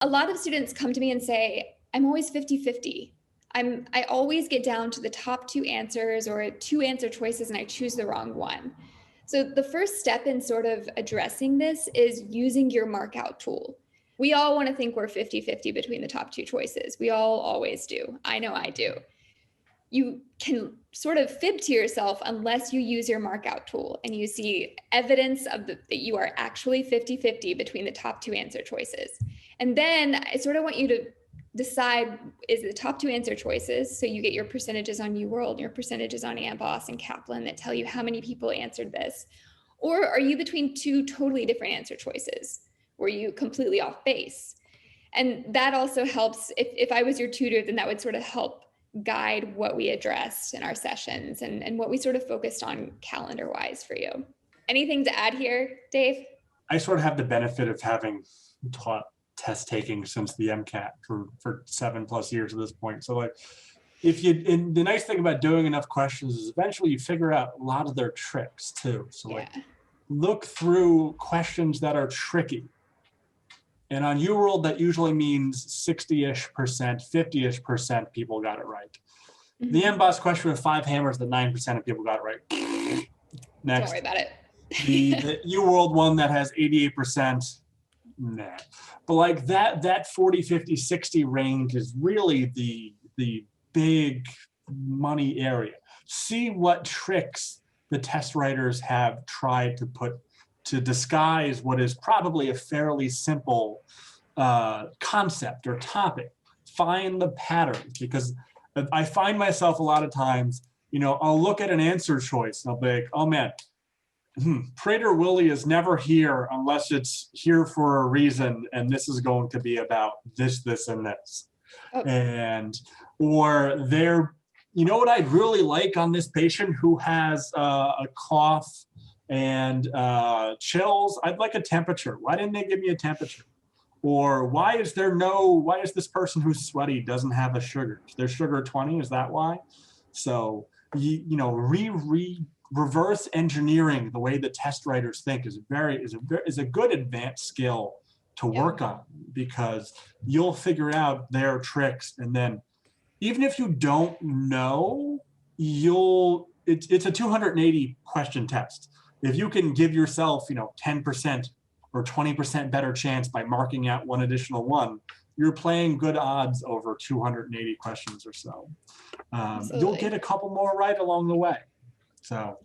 A lot of students come to me and say, I'm always 50-50. I always get down to the top two answers or two answer choices and I choose the wrong one. So the first step in sort of addressing this is using your mark out tool. We all want to think we're 50-50 between the top two choices. We all always do. I know I do. You can sort of fib to yourself unless you use your mark out tool and you see evidence of that you are actually 50-50 between the top two answer choices. And then I sort of want you to decide, is the top two answer choices, so you get your percentages on UWorld, your percentages on Amboss and Kaplan that tell you how many people answered this, or are you between two totally different answer choices? Were you completely off base? And that also helps, if I was your tutor, then that would sort of help guide what we addressed in our sessions and what we sort of focused on calendar-wise for you. Anything to add here, Dave? I sort of have the benefit of having taught test taking since the MCAT for 7+ years at this point. So like, and the nice thing about doing enough questions is eventually you figure out a lot of their tricks too. So like, look through questions that are tricky. And on UWorld, that usually means 60-ish%, 50-ish% people got it right. Mm-hmm. The Amboss question with 5 hammers, the 9% of people got it right. Next. Don't worry about it. the UWorld one that has 88%, nah. But like that 40, 50, 60 range is really the big money area. See what tricks the test writers have tried to put to disguise what is probably a fairly simple concept or topic. Find the patterns, because I find myself a lot of times, I'll look at an answer choice and I'll be like, oh man, Prater Willie is never here unless it's here for a reason, and this is going to be about this, this, and this. Okay. Or they're, what I'd really like on this patient who has a cough and chills, I'd like a temperature. Why didn't they give me a temperature? Or why is this person who's sweaty doesn't have a sugar? Their sugar 20, is that why? So, reverse engineering the way the test writers think is a good advanced skill to work on, because you'll figure out their tricks, and then even if you don't know, it's a 280 question test. If you can give yourself 10% or 20% better chance by marking out one additional one, you're playing good odds over 280 questions or so. You'll get a couple more right along the way. So